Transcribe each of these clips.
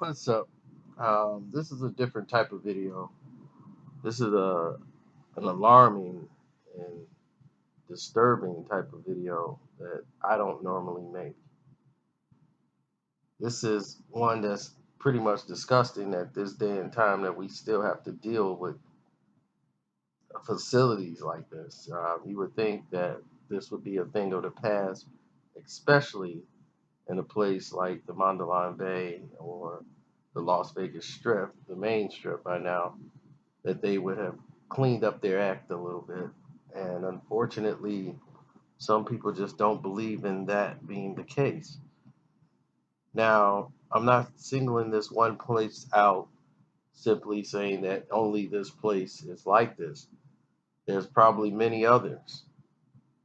What's up? This is a different type of video. This is an alarming and disturbing type of video that I don't normally make. This is one that's pretty much disgusting at this day and time that we still have to deal with facilities like this. You would think that this would be a thing of the past, especially in a place like the Mondelein Bay or the Las Vegas Strip, the main strip by now, that they would have cleaned up their act a little bit. And unfortunately, some people just don't believe in that being the case. Now, I'm not singling this one place out, simply saying that only this place is like this. There's probably many others,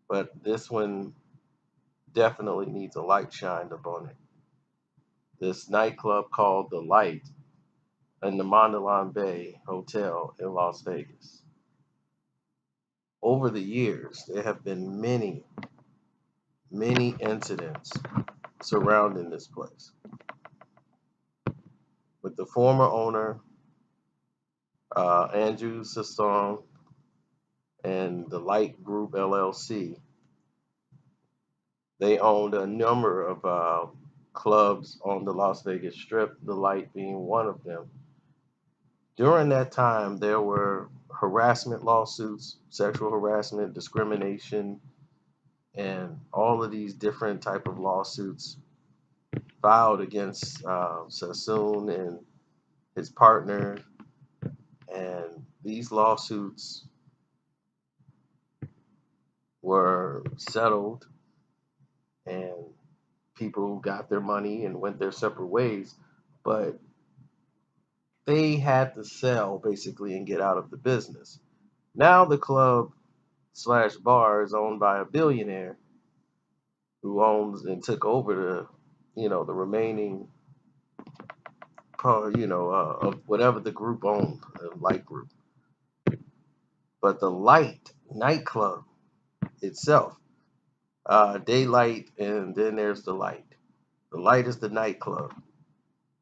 but this one definitely needs a light shined upon it. This nightclub called The Light in the Mondelein Bay Hotel in Las Vegas. Over the years, there have been many incidents surrounding this place. With the former owner, Andrew Sasson, and the Light Group LLC, they owned a number of clubs on the Las Vegas Strip, the Light being one of them. During that time, there were harassment lawsuits, sexual harassment, discrimination, and all of these different type of lawsuits filed against Sassoon and his partner. And these lawsuits were settled, and people got their money and went their separate ways. But they had to sell basically and get out of the business. Now the club slash bar is owned by a billionaire who owns and took over the remaining part, of whatever the group owned, the Light Group. But the Light nightclub itself, daylight, and then there's the Light. The Light is the nightclub.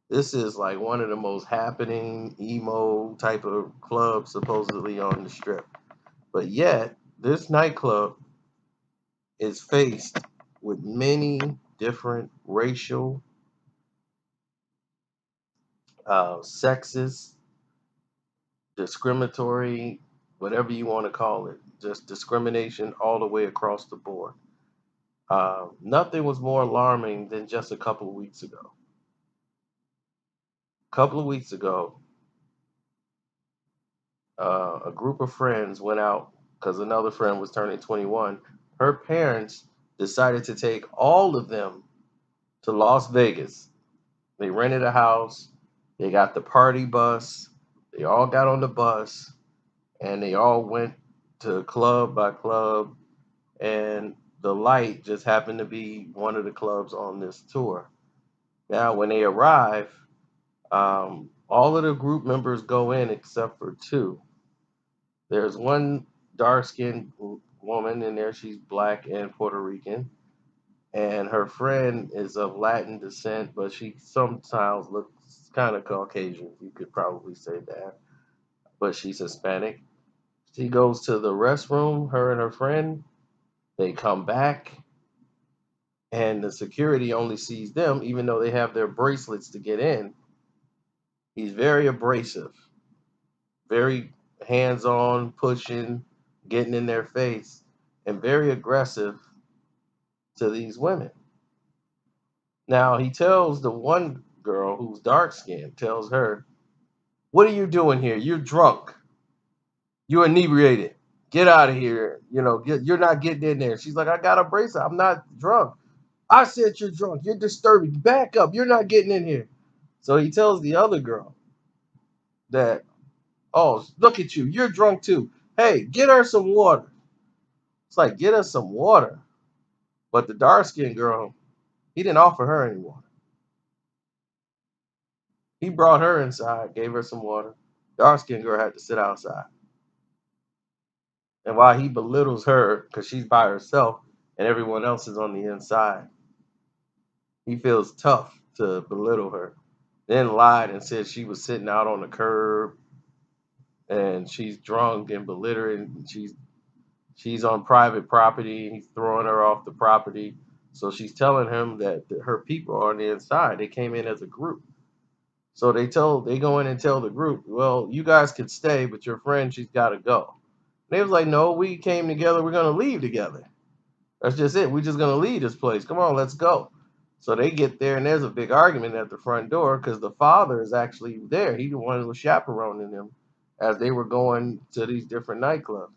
This is like one of the most happening emo type of clubs supposedly on the strip. But yet, this nightclub is faced with many different racial, sexist, discriminatory, whatever you want to call it, just discrimination all the way across the board. Nothing was more alarming than just a couple of weeks ago. A couple of weeks ago, a group of friends went out because another friend was turning 21. Her parents decided to take all of them to Las Vegas. They rented a house, they got the party bus, they all got on the bus, and they all went to club by club. And the Light just happened to be one of the clubs on this tour. Now, when they arrive, all of the group members go in except for two. There's one dark skinned woman in there. She's black and Puerto Rican. And her friend is of Latin descent, but she sometimes looks kind of Caucasian. You could probably say that. But she's Hispanic. She goes to the restroom, her and her friend. They come back, and the security only sees them, even though they have their bracelets to get in. He's very abrasive, very hands on, pushing, getting in their face, and very aggressive to these women. Now, he tells the one girl who's dark skinned, tells her, "What are you doing here? You're drunk. You're inebriated. Get out of here. You're not getting in there." She's like, "I got a bracelet. I'm not drunk." "I said you're drunk. You're disturbing. Back up. You're not getting in here." So he tells the other girl that, "Oh, look at you. You're drunk too. Hey, get her some water." It's like, get her some water. But the dark skinned girl, he didn't offer her any water. He brought her inside, gave her some water. Dark skinned girl had to sit outside. And while he belittles her because she's by herself and everyone else is on the inside, he feels tough to belittle her. then lied and said she was sitting out on the curb and she's drunk and belligerent. She's on private property. He's throwing her off the property. So she's telling him that her people are on the inside. They came in as a group. So they go in and tell the group, well, you guys could stay, but your friend, she's got to go. They was like, no, we came together. We're gonna leave together. That's just it. We're just gonna leave this place. Come on, let's go. So they get there, and there's a big argument at the front door because the father is actually there. He the one who was chaperoning them as they were going to these different nightclubs.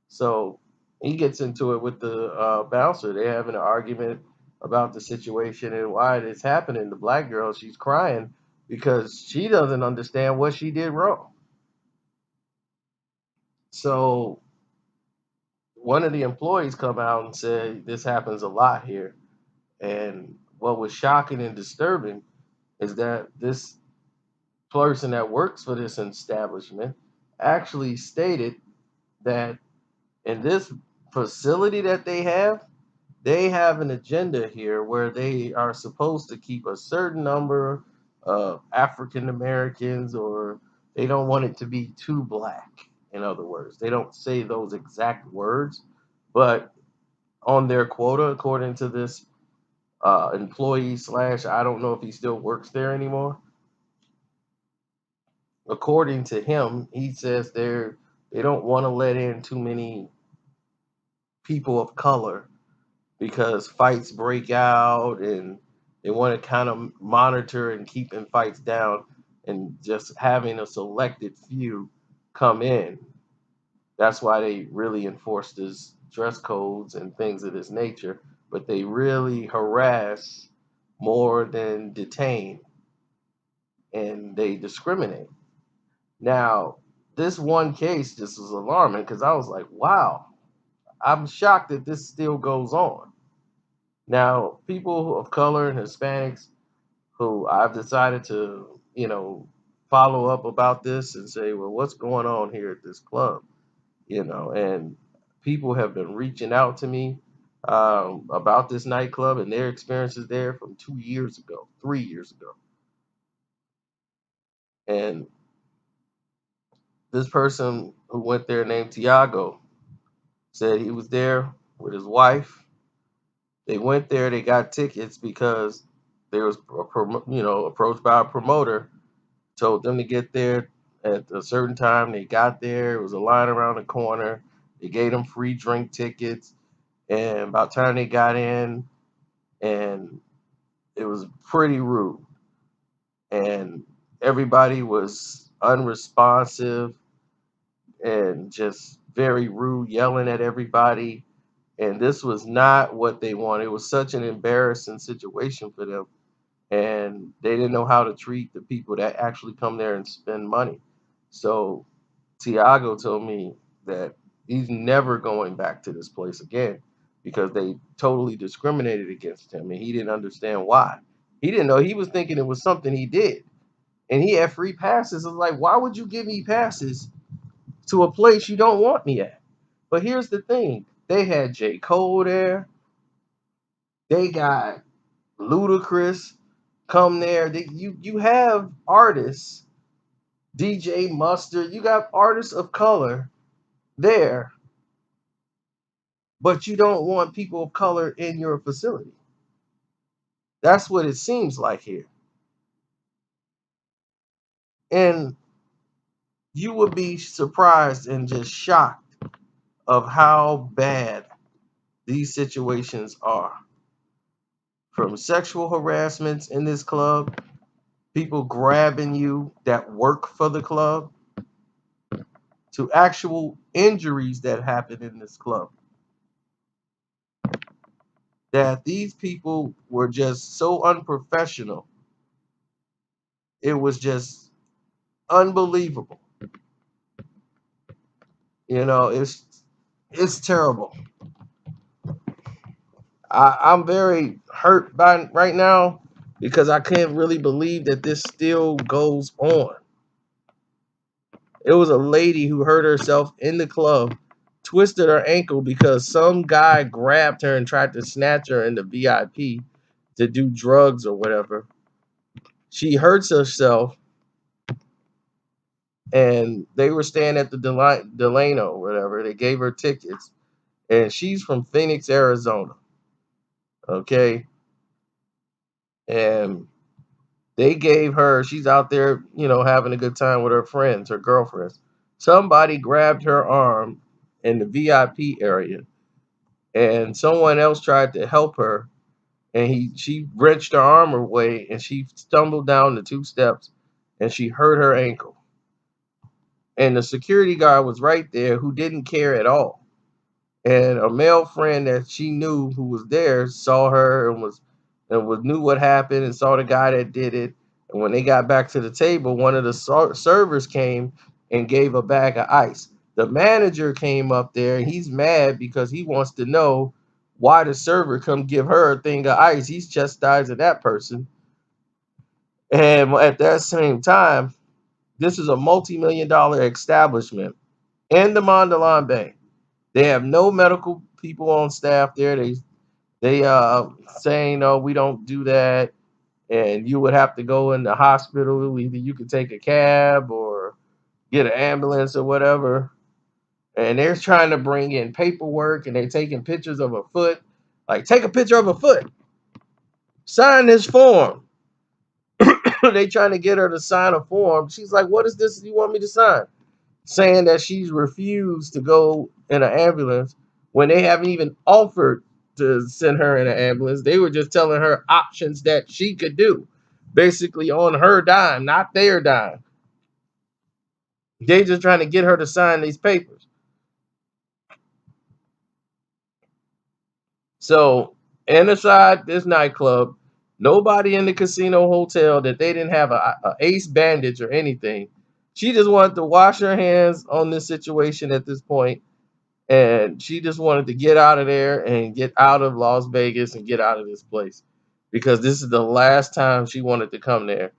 So he gets into it with the bouncer. They're having an argument about the situation and why it's happening. The black girl, she's crying because she doesn't understand what she did wrong. So one of the employees come out and said this happens a lot here. And what was shocking and disturbing is that this person that works for this establishment actually stated that in this facility that they have an agenda here where they are supposed to keep a certain number of African Americans, or they don't want it to be too black. In other words, they don't say those exact words, but on their quota, according to this employee slash, I don't know if he still works there anymore. According to him, he says they don't want to let in too many people of color because fights break out and they want to kind of monitor and keeping fights down and just having a selected few come in. That's why they really enforce this dress codes and things of this nature, but they really harass more than detain and they discriminate. Now, this one case just was alarming because I was like, wow, I'm shocked that this still goes on. Now, people of color and Hispanics who I've decided to, follow up about this and say, well, what's going on here at this club? And people have been reaching out to me about this nightclub and their experiences there from 2 years ago, 3 years ago. And this person who went there named Tiago said he was there with his wife. They went there, they got tickets because there was approached by a promoter, told them to get there at a certain time. They got there, it was a line around the corner. They gave them free drink tickets, and about the time they got in, and it was pretty rude. And everybody was unresponsive and just very rude, yelling at everybody. And this was not what they wanted. It was such an embarrassing situation for them. And they didn't know how to treat the people that actually come there and spend money. So Tiago told me that he's never going back to this place again because they totally discriminated against him and he didn't understand why. He didn't know. He was thinking it was something he did. And he had free passes. It's like, why would you give me passes to a place you don't want me at? But here's the thing. They had J. Cole there. They got Ludacris come there. You have artists, DJ Mustard, you got artists of color there, but you don't want people of color in your facility. That's what it seems like here. And you would be surprised and just shocked of how bad these situations are. From sexual harassments in this club, people grabbing you that work for the club, to actual injuries that happen in this club. That these people were just so unprofessional. It was just unbelievable. It's terrible. I'm very hurt by right now because I can't really believe that this still goes on. It was a lady who hurt herself in the club, twisted her ankle because some guy grabbed her and tried to snatch her in the VIP to do drugs or whatever. She hurts herself, and they were staying at the Delano, whatever. They gave her tickets, and she's from Phoenix, Arizona. Okay, and they gave her. She's out there, having a good time with her friends, her girlfriends. Somebody grabbed her arm in the VIP area, and someone else tried to help her, and she wrenched her arm away, and she stumbled down the 2 steps, and she hurt her ankle. And the security guard was right there, who didn't care at all. And a male friend that she knew, who was there, saw her and knew what happened, and saw the guy that did it. And when they got back to the table, one of the servers came and gave a bag of ice. The manager came up there, and he's mad because he wants to know why the server come give her a thing of ice. He's chastising that person. And at that same time, this is a multi-million-dollar establishment in the Mondeleon Bay. They have no medical people on staff there. They saying, no, we don't do that, and you would have to go in the hospital. Either you could take a cab or get an ambulance or whatever. And they're trying to bring in paperwork, and they're taking pictures of a foot. Like, take a picture of a foot, sign this form. They trying to get her to sign a form. She's like, what is this you want me to sign? Saying that she's refused to go in an ambulance when they haven't even offered to send her in an ambulance. They were just telling her options that she could do, basically on her dime, not their dime. They just trying to get her to sign these papers. So inside this nightclub, nobody in the casino hotel that they didn't have a ace bandage or anything. She just wanted to wash her hands on this situation at this point, and she just wanted to get out of there and get out of Las Vegas and get out of this place, because this is the last time she wanted to come there.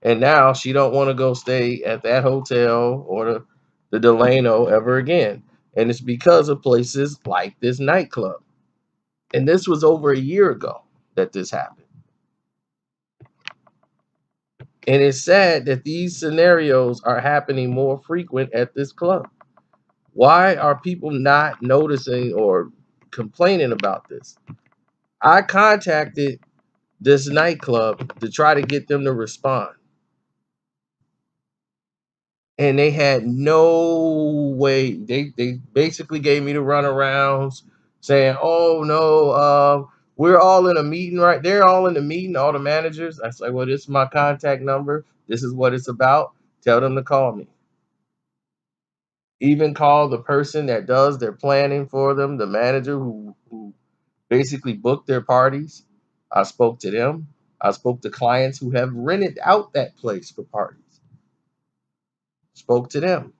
And now she don't want to go stay at that hotel or the Delano ever again. And it's because of places like this nightclub. And this was over a year ago that this happened. And it's sad that these scenarios are happening more frequent at this club. Why are people not noticing or complaining about this? I contacted this nightclub to try to get them to respond, and they had no way. They basically gave me the runarounds, saying, "Oh no, we're all in a meeting, right? They're all in the meeting, all the managers." I said, "Well, this is my contact number. This is what it's about. Tell them to call me." Even call the person that does their planning for them, the manager who basically booked their parties. I spoke to them. I spoke to clients who have rented out that place for parties. Spoke to them.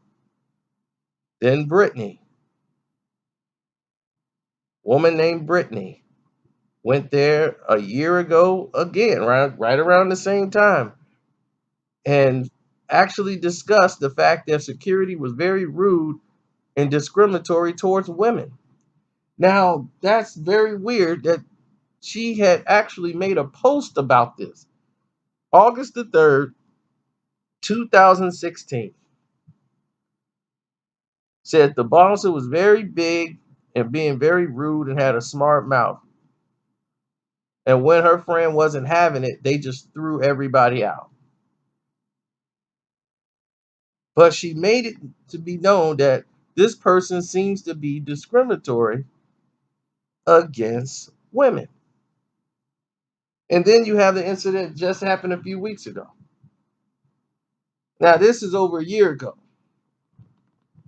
Then Brittany, woman named Brittany, went there a year ago again, right around the same time, and actually discussed the fact that security was very rude and discriminatory towards women. Now, that's very weird that she had actually made a post about this. August the 3rd, 2016. Said the bouncer was very big and being very rude and had a smart mouth. And when her friend wasn't having it, they just threw everybody out. But she made it to be known that this person seems to be discriminatory against women. And then you have the incident just happened a few weeks ago. Now, this is over a year ago.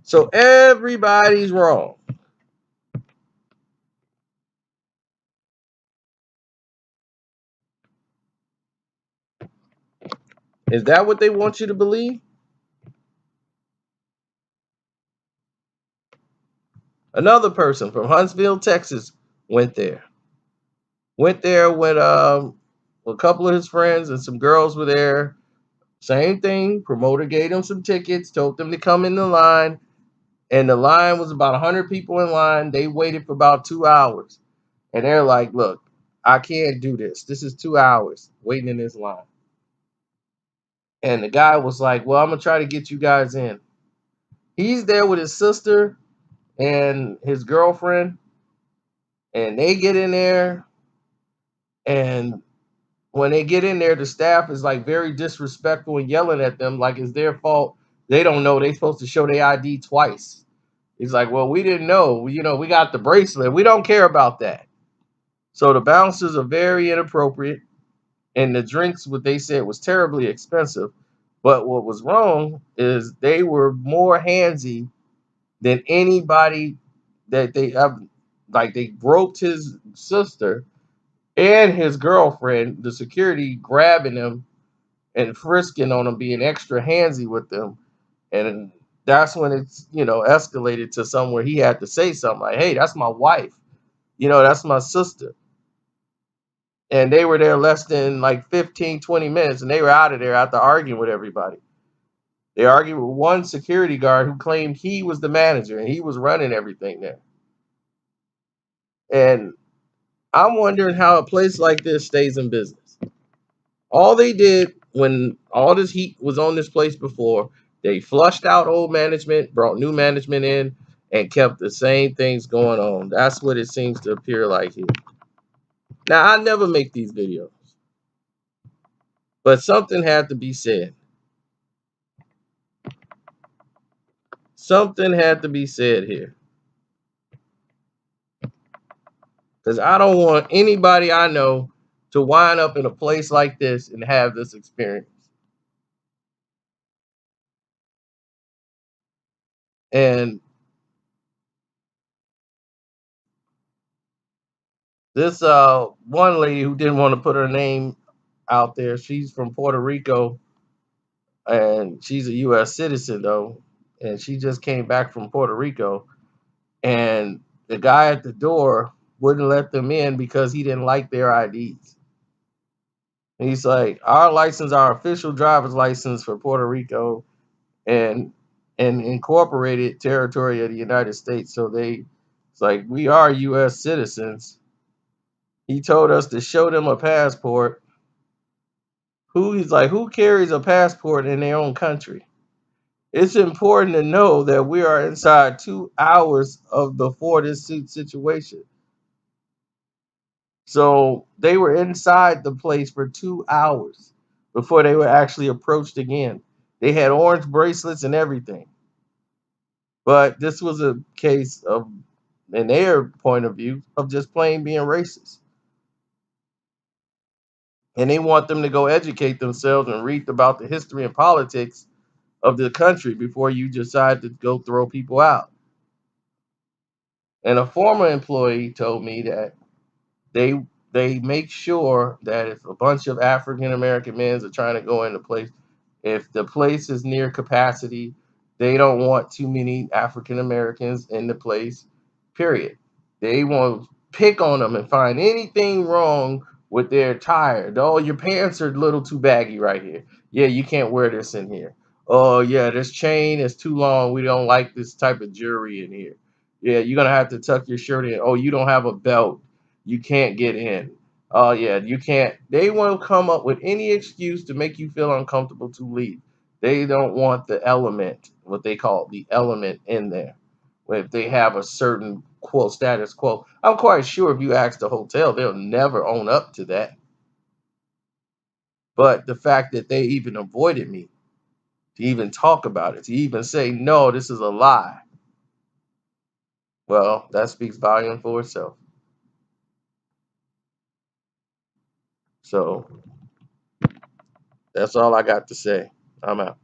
So everybody's wrong. Is that what they want you to believe? Another person from Huntsville, Texas, went there. Went there with a couple of his friends, and some girls were there. Same thing. Promoter gave them some tickets, told them to come in the line, and the line was about 100 people in line. They waited for about 2 hours, and they're like, "Look, I can't do this. This is 2 hours waiting in this line." And the guy was like, well, I'm gonna try to get you guys in. He's there with his sister and his girlfriend, and they get in there, and when they get in there, the staff is like very disrespectful and yelling at them like it's their fault. They don't know they're supposed to show their ID twice. He's like, well, we didn't know. We got the bracelet. We don't care about that. So the bouncers are very inappropriate, and the drinks, what they said, was terribly expensive. But what was wrong is they were more handsy than anybody that they have. Like, they groped his sister and his girlfriend, the security grabbing him and frisking on him, being extra handsy with them. And that's when it's, escalated to somewhere he had to say something like, hey, that's my wife. That's my sister. And they were there less than like 15, 20 minutes, and they were out of there after arguing with everybody. They argued with one security guard who claimed he was the manager and he was running everything there. And I'm wondering how a place like this stays in business. All they did when all this heat was on this place before, they flushed out old management, brought new management in, and kept the same things going on. That's what it seems to appear like here. Now, I never make these videos, but something had to be said. Something had to be said here. Because I don't want anybody I know to wind up in a place like this and have this experience. And this one lady who didn't want to put her name out there, she's from Puerto Rico, and she's a US citizen though, and she just came back from Puerto Rico, and the guy at the door wouldn't let them in because he didn't like their IDs. And he's like, our license, our official driver's license for Puerto Rico and incorporated territory of the United States. So it's like, we are US citizens. He told us to show them a passport. He's like, who carries a passport in their own country? It's important to know that we are inside 2 hours of the Ford situation. So they were inside the place for 2 hours before they were actually approached again. They had orange bracelets and everything. But this was a case of, in their point of view, of just plain being racist. And they want them to go educate themselves and read about the history and politics of the country before you decide to go throw people out. And a former employee told me that they they make sure that if a bunch of African American men are trying to go into place, if the place is near capacity, they don't want too many African Americans in the place, period. They won't pick on them and find anything wrong with their attire. Oh, your pants are a little too baggy right here. Yeah, you can't wear this in here. Oh, yeah, this chain is too long. We don't like this type of jewelry in here. Yeah, you're going to have to tuck your shirt in. Oh, you don't have a belt. You can't get in. Oh, yeah, you can't. They won't come up with any excuse to make you feel uncomfortable to leave. They don't want the element, what they call the element in there. If they have a certain quote status quo, I'm quite sure if you ask the hotel, they'll never own up to that. But the fact that they even avoided me to even talk about it, to even say, no, this is a lie, well, that speaks volume for itself. So that's all I got to say. I'm out.